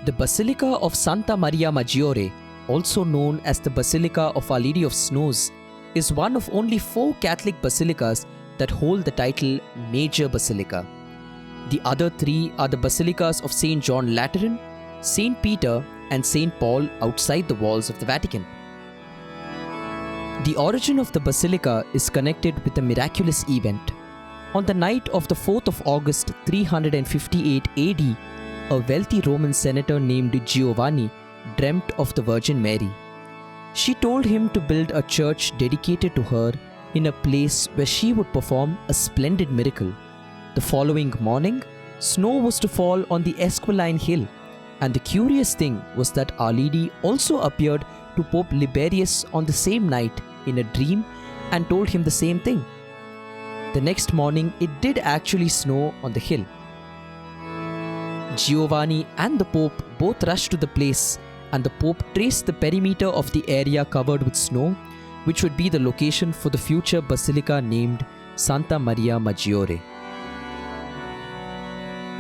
The Basilica of Santa Maria Maggiore, also known as the Basilica of Our Lady of Snows, is one of only 4 Catholic basilicas that hold the title Major Basilica. The other 3 are the basilicas of St. John Lateran, St. Peter, and St. Paul outside the walls of the Vatican. The origin of the basilica is connected with a miraculous event. On the night of the 4th of August 358 AD, a wealthy Roman senator named Giovanni dreamt of the Virgin Mary. She told him to build a church dedicated to her in a place where she would perform a splendid miracle. The following morning, snow was to fall on the Esquiline hill, and the curious thing was that Our Lady also appeared to Pope Liberius on the same night in a dream and told him the same thing. The next morning, it did actually snow on the hill. Giovanni and the Pope both rushed to the place, and the Pope traced the perimeter of the area covered with snow, which would be the location for the future basilica named Santa Maria Maggiore.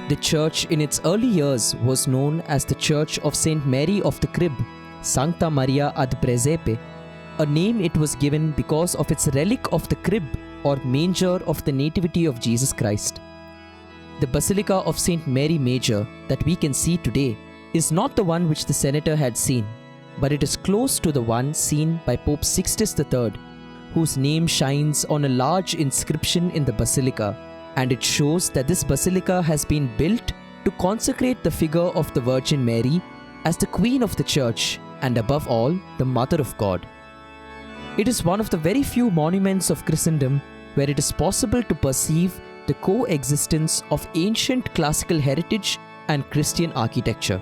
The church in its early years was known as the Church of St. Mary of the Crib, Santa Maria ad Presepe, a name it was given because of its relic of the crib or manger of the Nativity of Jesus Christ. The Basilica of St. Mary Major that we can see today is not the one which the senator had seen, but it is close to the one seen by Pope Sixtus III, whose name shines on a large inscription in the basilica, and it shows that this basilica has been built to consecrate the figure of the Virgin Mary as the Queen of the Church and above all, the Mother of God. It is one of the very few monuments of Christendom where it is possible to perceive the coexistence of ancient classical heritage and Christian architecture.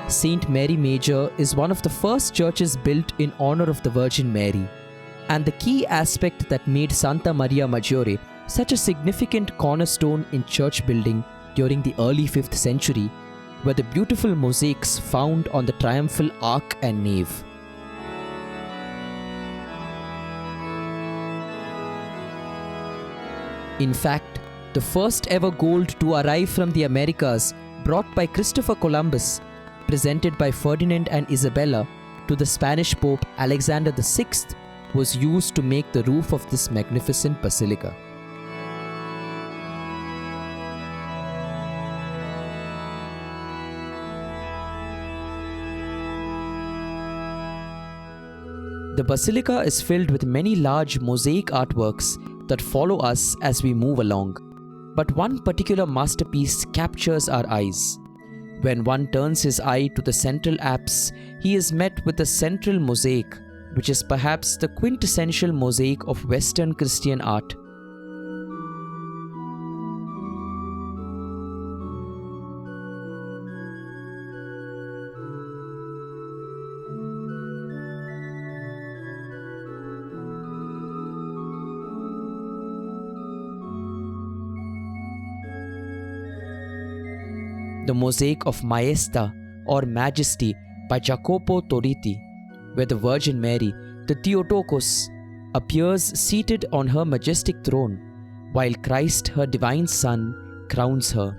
St. Mary Major is one of the first churches built in honor of the Virgin Mary, and the key aspect that made Santa Maria Maggiore such a significant cornerstone in church building during the early 5th century were the beautiful mosaics found on the triumphal arch and nave. In fact, the first ever gold to arrive from the Americas, brought by Christopher Columbus, presented by Ferdinand and Isabella to the Spanish Pope Alexander VI, was used to make the roof of this magnificent basilica. The basilica is filled with many large mosaic artworks that follow us as we move along. But one particular masterpiece captures our eyes. When one turns his eye to the central apse, he is met with a central mosaic, which is perhaps the quintessential mosaic of Western Christian art. The mosaic of Maesta or Majesty by Jacopo Toriti, where the Virgin Mary, the Theotokos, appears seated on her majestic throne, while Christ, her divine Son, crowns her,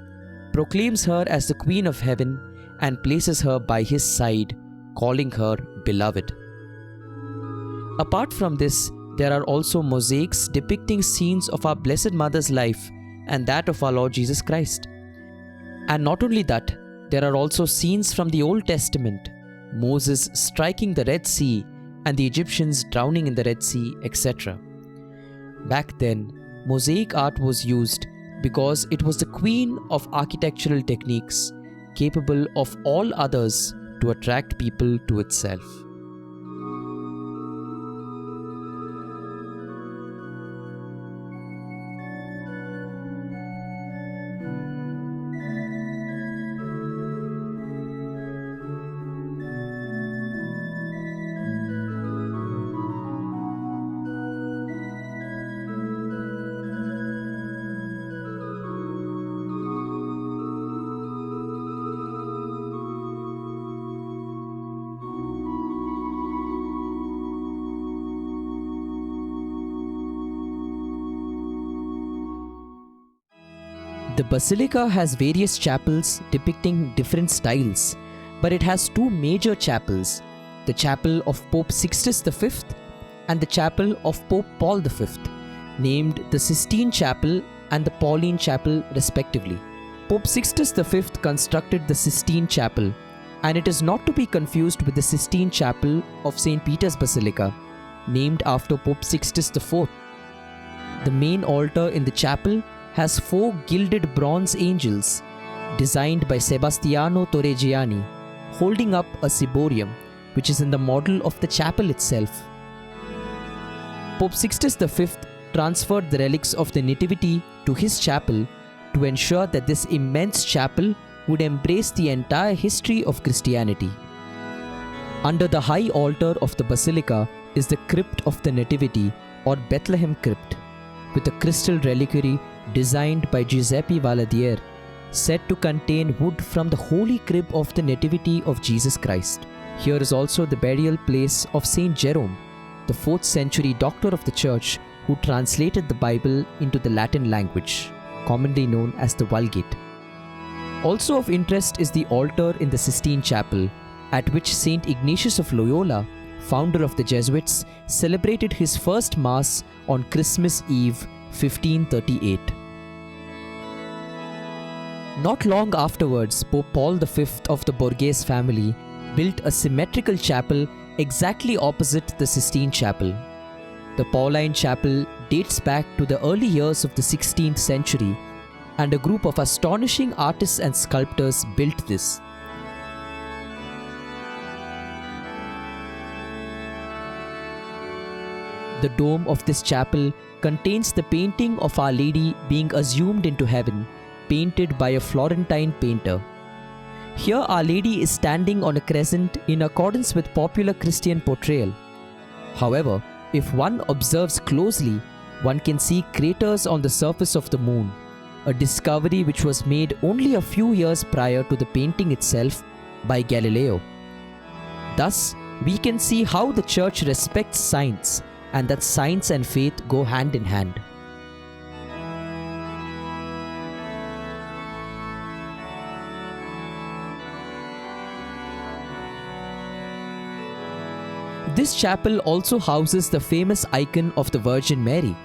proclaims her as the Queen of Heaven, and places her by his side, calling her beloved. Apart from this, there are also mosaics depicting scenes of our Blessed Mother's life and that of our Lord Jesus Christ. And not only that, there are also scenes from the Old Testament, Moses striking the Red Sea and the Egyptians drowning in the Red Sea, etc. Back then, mosaic art was used because it was the queen of architectural techniques, capable of all others to attract people to itself. The basilica has various chapels depicting different styles, but it has two major chapels, the chapel of Pope Sixtus V and the chapel of Pope Paul V, named the Sistine Chapel and the Pauline Chapel respectively. Pope Sixtus V constructed the Sistine Chapel, and it is not to be confused with the Sistine Chapel of St. Peter's Basilica, named after Pope Sixtus IV. The main altar in the chapel has 4 gilded bronze angels, designed by Sebastiano Torregiani, holding up a ciborium, which is in the model of the chapel itself. Pope Sixtus V transferred the relics of the Nativity to his chapel to ensure that this immense chapel would embrace the entire history of Christianity. Under the high altar of the basilica is the crypt of the Nativity, or Bethlehem crypt, with a crystal reliquary designed by Giuseppe Valadier, said to contain wood from the holy crib of the Nativity of Jesus Christ. Here is also the burial place of Saint Jerome, the 4th century doctor of the Church who translated the Bible into the Latin language, commonly known as the Vulgate. Also of interest is the altar in the Sistine Chapel, at which Saint Ignatius of Loyola, founder of the Jesuits, celebrated his first Mass on Christmas Eve 1538. Not long afterwards, Pope Paul V of the Borghese family built a symmetrical chapel exactly opposite the Sistine Chapel. The Pauline Chapel dates back to the early years of the 16th century, and a group of astonishing artists and sculptors built this. The dome of this chapel contains the painting of Our Lady being assumed into heaven, painted by a Florentine painter. Here Our Lady is standing on a crescent in accordance with popular Christian portrayal. However, if one observes closely, one can see craters on the surface of the moon, a discovery which was made only a few years prior to the painting itself by Galileo. Thus, we can see how the Church respects science, and that science and faith go hand in hand. This chapel also houses the famous icon of the Virgin Mary.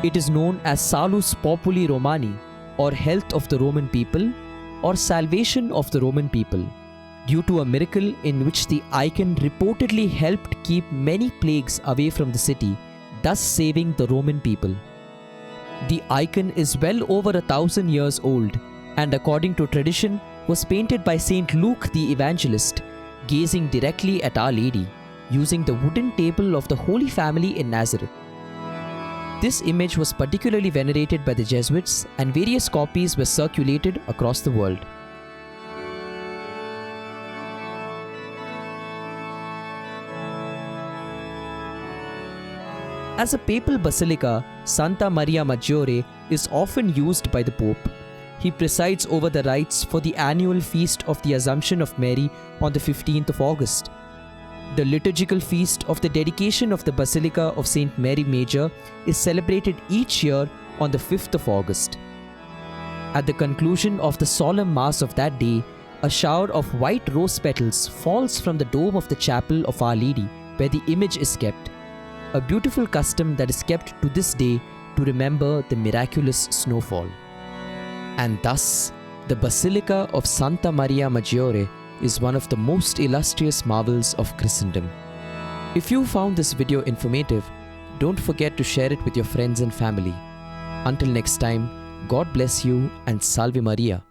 It is known as Salus Populi Romani, or health of the Roman people, or salvation of the Roman people, due to a miracle in which the icon reportedly helped keep many plagues away from the city, thus saving the Roman people. The icon is well over 1,000 years old, and according to tradition was painted by Saint Luke the Evangelist, gazing directly at Our Lady, using the wooden table of the Holy Family in Nazareth. This image was particularly venerated by the Jesuits, and various copies were circulated across the world. As a papal basilica, Santa Maria Maggiore is often used by the Pope. He presides over the rites for the annual feast of the Assumption of Mary on the 15th of August. The liturgical feast of the dedication of the Basilica of St. Mary Major is celebrated each year on the 5th of August. At the conclusion of the solemn Mass of that day, a shower of white rose petals falls from the dome of the chapel of Our Lady, where the image is kept, a beautiful custom that is kept to this day to remember the miraculous snowfall. And thus, the Basilica of Santa Maria Maggiore is one of the most illustrious marvels of Christendom. If you found this video informative, don't forget to share it with your friends and family. Until next time, God bless you and Salve Maria.